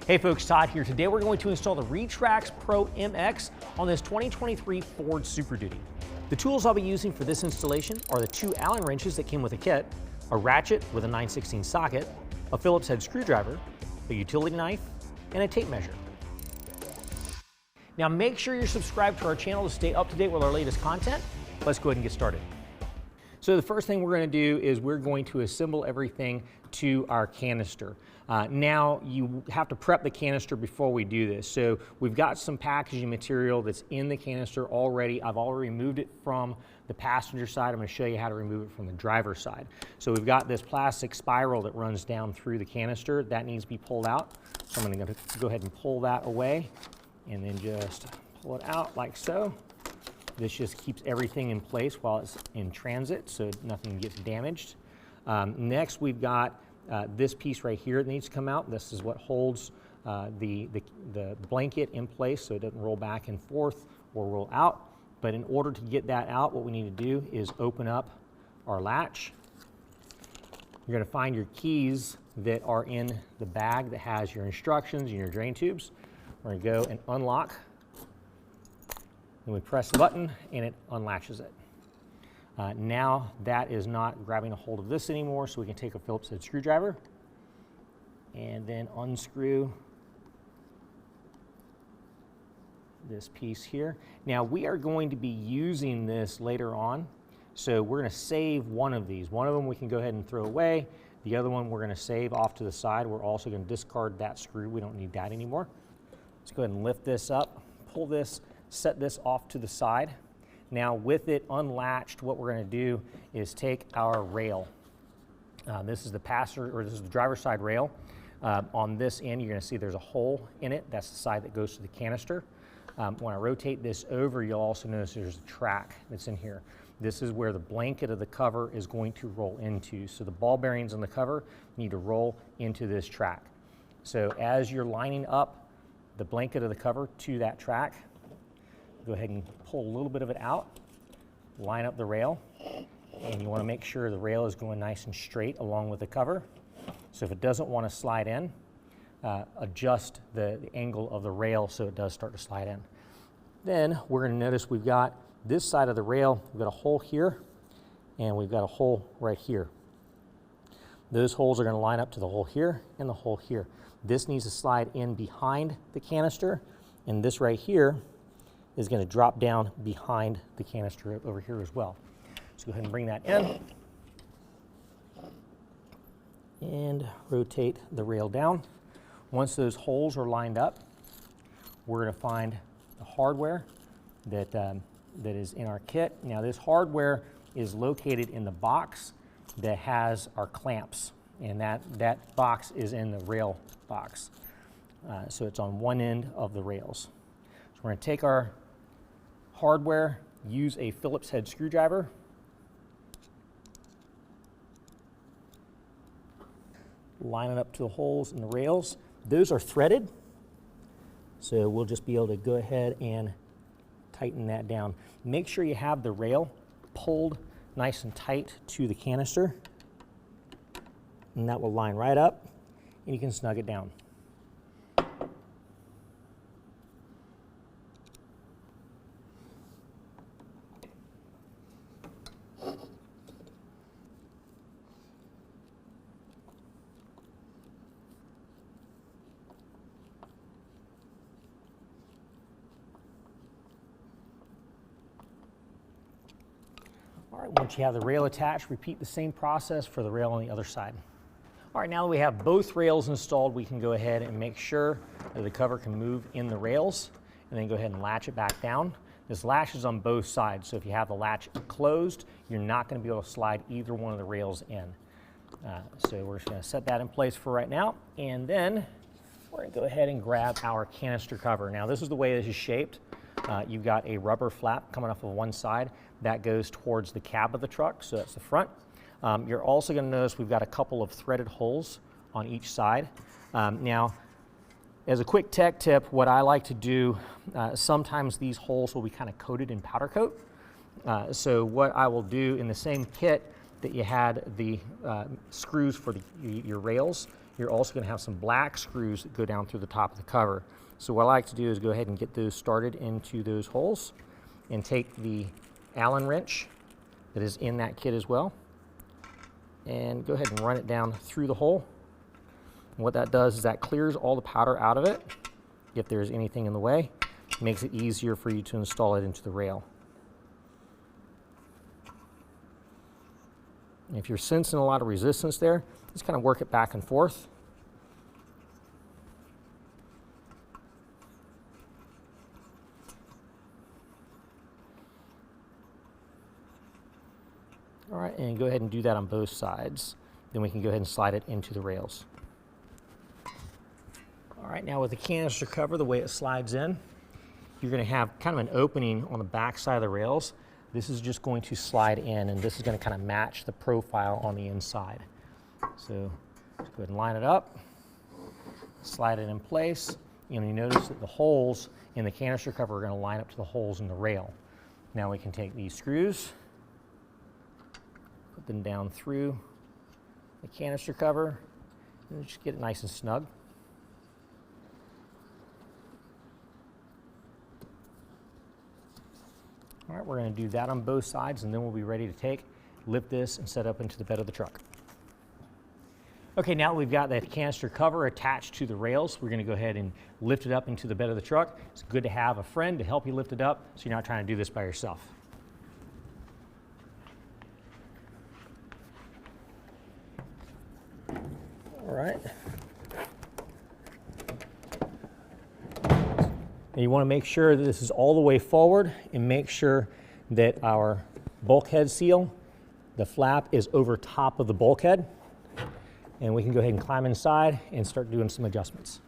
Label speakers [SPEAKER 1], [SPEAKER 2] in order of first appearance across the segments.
[SPEAKER 1] Hey folks, Todd here. Today we're going to install the RetraxPRO MX on this 2023 Ford Super Duty. The tools I'll be using for this installation are the 2 Allen wrenches that came with the kit, a ratchet with a 9/16 socket, a Phillips head screwdriver, a utility knife, and a tape measure. Now make sure you're subscribed to our channel to stay up to date with our latest content. Let's go ahead and get started. So the first thing we're going to do is we're going to assemble everything to our canister. Now you have to prep the canister before we do this. So we've got some packaging material that's in the canister already. I've already removed it from the passenger side. I'm going to show you how to remove it from the driver's side. So we've got this plastic spiral that runs down through the canister. That needs to be pulled out. So I'm going to go ahead and pull that away and then just pull it out like so. This just keeps everything in place while it's in transit so nothing gets damaged. Next we've got this piece right here that needs to come out. This is what holds the blanket in place so it doesn't roll back and forth or roll out. But in order to get that out, what we need to do is open up our latch. You're going to find your keys that are in the bag that has your instructions and your drain tubes. We're going to go and unlock. And we press the button and it unlatches it. Now that is not grabbing a hold of this anymore, so we can take a Phillips head screwdriver and then unscrew this piece here. Now we are going to be using this later on, so we're going to save one of these. One of them we can go ahead and throw away. The other one we're going to save off to the side. We're also going to discard that screw. We don't need that anymore. Let's go ahead and lift this up, pull this, set this off to the side. Now with it unlatched, what we're going to do is take our rail. This is the driver's side rail. On this end, you're going to see there's a hole in it. That's the side that goes to the canister. When I rotate this over, you'll also notice there's a track that's in here. This is where the blanket of the cover is going to roll into. So the ball bearings on the cover need to roll into this track. So as you're lining up the blanket of the cover to that track, go ahead and pull a little bit of it out, line up the rail, and you want to make sure the rail is going nice and straight along with the cover. So if it doesn't want to slide in, adjust the angle of the rail so it does start to slide in. Then we're going to notice we've got this side of the rail, we've got a hole here, and we've got a hole right here. Those holes are going to line up to the hole here and the hole here. This needs to slide in behind the canister, and this right here is going to drop down behind the canister over here as well. So go ahead and bring that in and rotate the rail down. Once those holes are lined up, we're going to find the hardware that is in our kit. Now this hardware is located in the box that has our clamps, and that box is in the rail box. So it's on one end of the rails. So we're going to take our hardware, use a Phillips head screwdriver, line it up to the holes in the rails. Those are threaded, so we'll just be able to go ahead and tighten that down. Make sure you have the rail pulled nice and tight to the canister, and that will line right up, and you can snug it down. All right, once you have the rail attached, repeat the same process for the rail on the other side. All right, now that we have both rails installed, we can go ahead and make sure that the cover can move in the rails, and then go ahead and latch it back down. This latch is on both sides, so if you have the latch closed, you're not going to be able to slide either one of the rails in. So we're just going to set that in place for right now, and then we're going to go ahead and grab our canister cover. Now this is the way this is shaped. You've got a rubber flap coming off of one side that goes towards the cab of the truck, so that's the front. You're also going to notice we've got a couple of threaded holes on each side. Now, as a quick tech tip, what I like to do, sometimes these holes will be kind of coated in powder coat. So what I will do in the same kit that you had the screws for your rails, you're also going to have some black screws that go down through the top of the cover. So what I like to do is go ahead and get those started into those holes and take the Allen wrench that is in that kit as well and go ahead and run it down through the hole. And what that does is that clears all the powder out of it if there's anything in the way. It makes it easier for you to install it into the rail. And if you're sensing a lot of resistance there, just kind of work it back and forth. All right, and go ahead and do that on both sides. Then we can go ahead and slide it into the rails. All right, now with the canister cover, the way it slides in, you're going to have kind of an opening on the back side of the rails. This is just going to slide in, and this is going to kind of match the profile on the inside. So just go ahead and line it up, slide it in place. You notice that the holes in the canister cover are going to line up to the holes in the rail. Now we can take these screws, put them down through the canister cover, and just get it nice and snug. All right, we're going to do that on both sides, and then we'll be ready to lift this and set up into the bed of the truck. Okay, now that we've got that canister cover attached to the rails, we're going to go ahead and lift it up into the bed of the truck. It's good to have a friend to help you lift it up so you're not trying to do this by yourself. All right. And you want to make sure that this is all the way forward and make sure that our bulkhead seal, the flap, is over top of the bulkhead. And we can go ahead and climb inside and start doing some adjustments.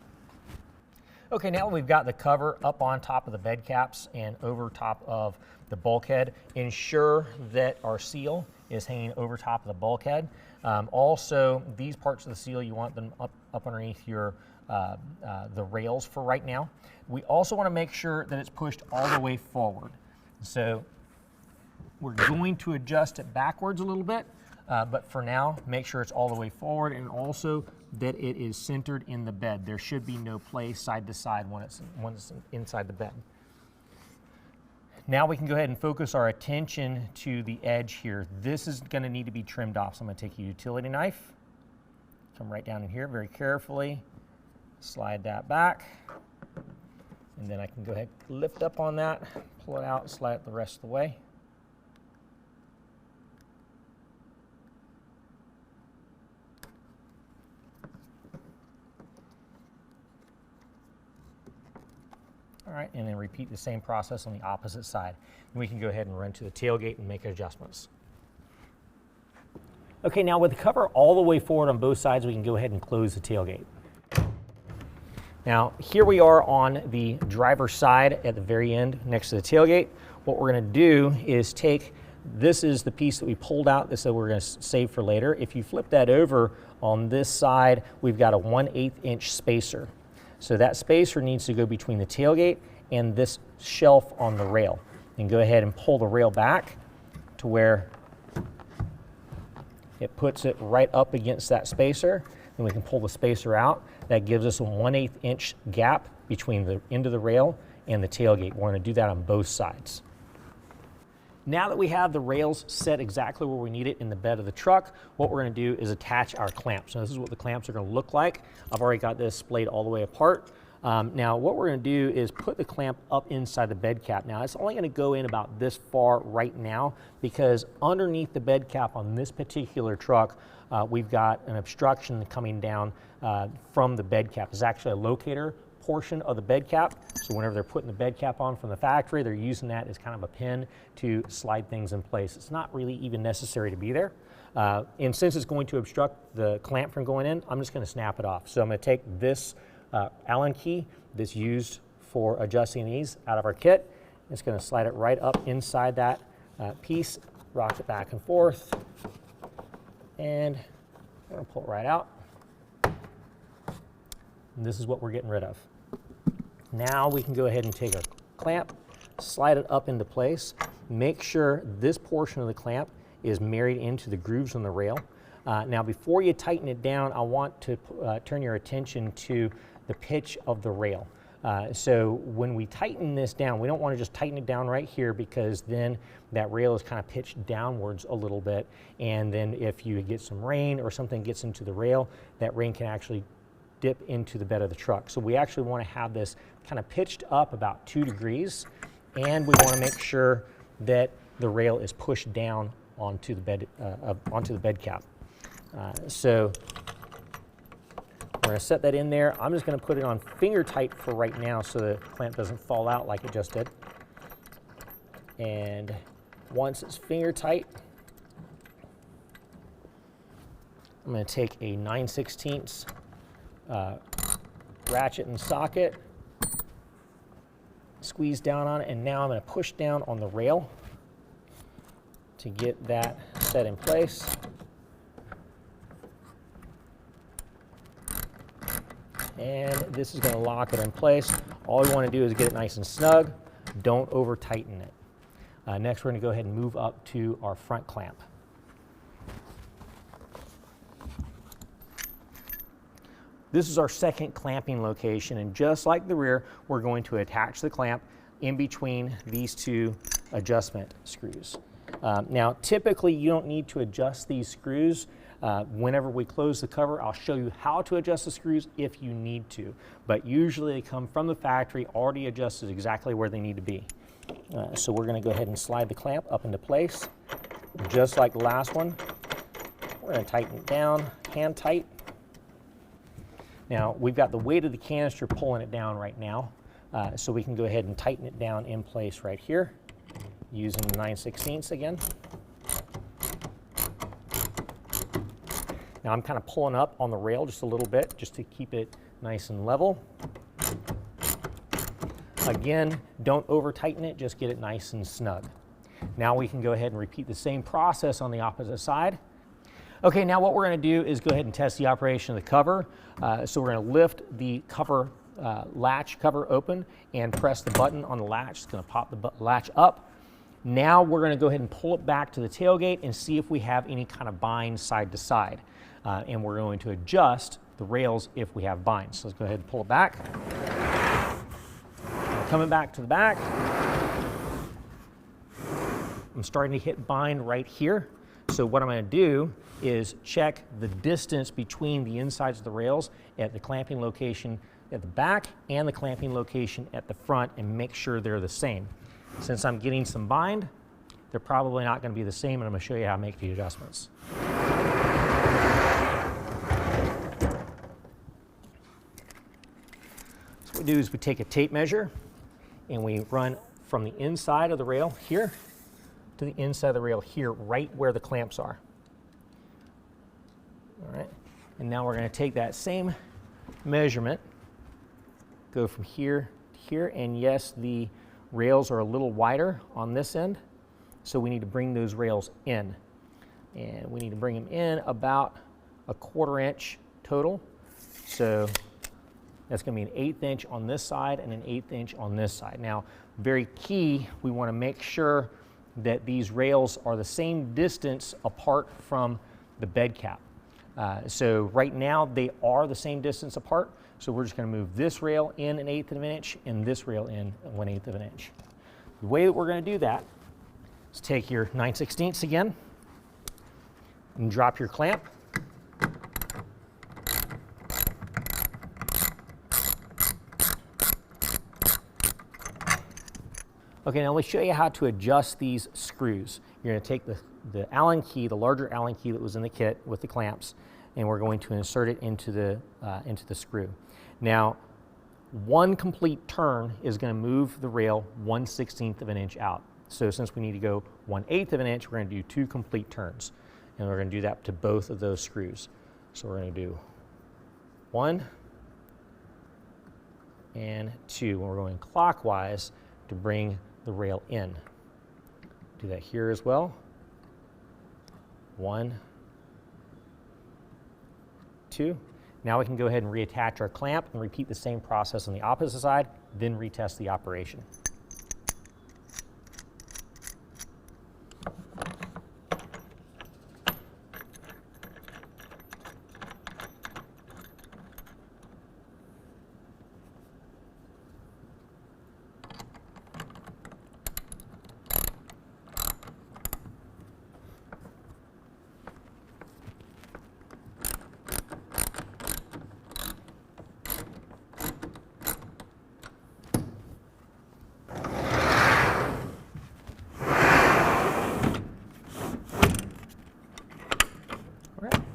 [SPEAKER 1] Okay, now we've got the cover up on top of the bed caps and over top of the bulkhead. Ensure that our seal is hanging over top of the bulkhead. Also, these parts of the seal, you want them up underneath your the rails for right now. We also want to make sure that it's pushed all the way forward. So we're going to adjust it backwards a little bit, but for now, make sure it's all the way forward, and also that it is centered in the bed. There should be no play side to side when it's inside the bed. Now we can go ahead and focus our attention to the edge here. This is going to need to be trimmed off. So I'm going to take a utility knife, come right down in here very carefully, slide that back, and then I can go ahead and lift up on that, pull it out, and slide it the rest of the way. All right, and then repeat the same process on the opposite side. And we can go ahead and run to the tailgate and make adjustments. Okay, now with the cover all the way forward on both sides, we can go ahead and close the tailgate. Now, here we are on the driver's side at the very end next to the tailgate. What we're going to do is this is the piece that we pulled out that we're going to save for later. If you flip that over on this side, we've got a 1/8 inch spacer. So that spacer needs to go between the tailgate and this shelf on the rail. And go ahead and pull the rail back to where it puts it right up against that spacer. Then we can pull the spacer out. That gives us a 1/8 inch gap between the end of the rail and the tailgate. We're going to do that on both sides. Now that we have the rails set exactly where we need it in the bed of the truck, what we're going to do is attach our clamps. So this is what the clamps are going to look like. I've already got this splayed all the way apart. Now what we're going to do is put the clamp up inside the bed cap. Now it's only going to go in about this far right now because underneath the bed cap on this particular truck, we've got an obstruction coming down from the bed cap. It's actually a locator portion of the bed cap. So whenever they're putting the bed cap on from the factory, they're using that as kind of a pin to slide things in place. It's not really even necessary to be there. And since it's going to obstruct the clamp from going in, I'm just going to snap it off. So I'm going to take this Allen key that's used for adjusting these out of our kit. It's going to slide it right up inside that piece, rock it back and forth, and we're going to pull it right out. And this is what we're getting rid of. Now we can go ahead and take our clamp, slide it up into place. Make sure this portion of the clamp is married into the grooves on the rail. Now before you tighten it down, I want to turn your attention to the pitch of the rail. So when we tighten this down, we don't want to just tighten it down right here, because then that rail is kind of pitched downwards a little bit, and then if you get some rain or something gets into the rail, that rain can actually dip into the bed of the truck. So we actually want to have this kind of pitched up about 2 degrees, and we want to make sure that the rail is pushed down onto the bed cap. So we're going to set that in there. I'm just going to put it on finger tight for right now so the clamp doesn't fall out like it just did. And once it's finger tight, I'm going to take a 9/16 ratchet and socket, squeeze down on it, and now I'm going to push down on the rail to get that set in place. And this is going to lock it in place. All we want to do is get it nice and snug. Don't over tighten it. Next, we're going to go ahead and move up to our front clamp. This is our second clamping location, and just like the rear, we're going to attach the clamp in between these 2 adjustment screws. Now, typically you don't need to adjust these screws. Whenever we close the cover, I'll show you how to adjust the screws if you need to, but usually they come from the factory already adjusted exactly where they need to be. So we're going to go ahead and slide the clamp up into place, just like the last one. We're going to tighten it down, hand tight. Now, we've got the weight of the canister pulling it down right now, so we can go ahead and tighten it down in place right here using the 9/16 again. Now I'm kind of pulling up on the rail just a little bit just to keep it nice and level. Again, don't over tighten it, just get it nice and snug. Now we can go ahead and repeat the same process on the opposite side. Okay, now what we're going to do is go ahead and test the operation of the cover. So we're going to lift the cover latch cover open and press the button on the latch. It's going to pop the latch up. Now we're going to go ahead and pull it back to the tailgate and see if we have any kind of bind side to side. And we're going to adjust the rails if we have binds. So let's go ahead and pull it back. Coming back to the back. I'm starting to hit bind right here. So what I'm going to do is check the distance between the insides of the rails at the clamping location at the back and the clamping location at the front and make sure they're the same. Since I'm getting some bind, they're probably not going to be the same, and I'm going to show you how to make the adjustments. So what we do is we take a tape measure and we run from the inside of the rail here to the inside of the rail here, right where the clamps are. All right, and now we're going to take that same measurement, go from here to here, and yes, the rails are a little wider on this end, so we need to bring those rails in. And we need to bring them in about a 1/4 inch total. So that's going to be an 1/8 inch on this side and an 1/8 inch on this side. Now, very key, we want to make sure that these rails are the same distance apart from the bed cap. So right now they are the same distance apart, so we're just going to move this rail in an 1/8 of an inch and this rail in 1/8 of an inch. The way that we're going to do that is take your 9/16 again and drop your clamp. Okay, now let me show you how to adjust these screws. You're going to take the Allen key, the larger Allen key that was in the kit with the clamps, and we're going to insert it into the screw. Now, one complete turn is going to move the rail 1/16 of an inch out. So since we need to go 1/8 of an inch, we're going to do 2 complete turns. And we're going to do that to both of those screws. So we're going to do 1 and 2. And we're going clockwise to bring the rail in. Do that here as well. 1, 2. Now we can go ahead and reattach our clamp and repeat the same process on the opposite side, then retest the operation.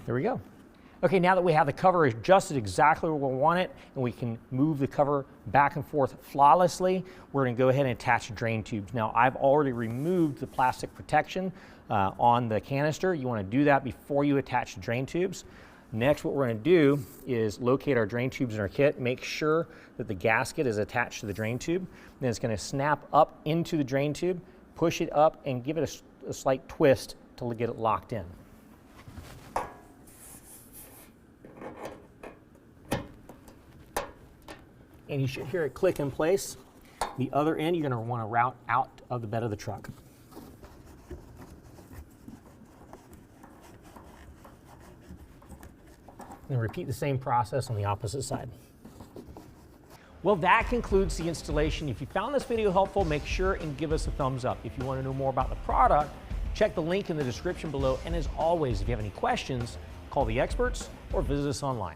[SPEAKER 1] There we go. Okay, now that we have the cover adjusted exactly where we want it, and we can move the cover back and forth flawlessly, we're going to go ahead and attach drain tubes. Now, I've already removed the plastic protection on the canister. You want to do that before you attach the drain tubes. Next, what we're going to do is locate our drain tubes in our kit, make sure that the gasket is attached to the drain tube. Then it's going to snap up into the drain tube, push it up, and give it a slight twist to get it locked in. And you should hear it click in place. The other end, you're going to want to route out of the bed of the truck. And repeat the same process on the opposite side. Well, that concludes the installation. If you found this video helpful, make sure and give us a thumbs up. If you want to know more about the product, check the link in the description below. And as always, if you have any questions, call the experts or visit us online.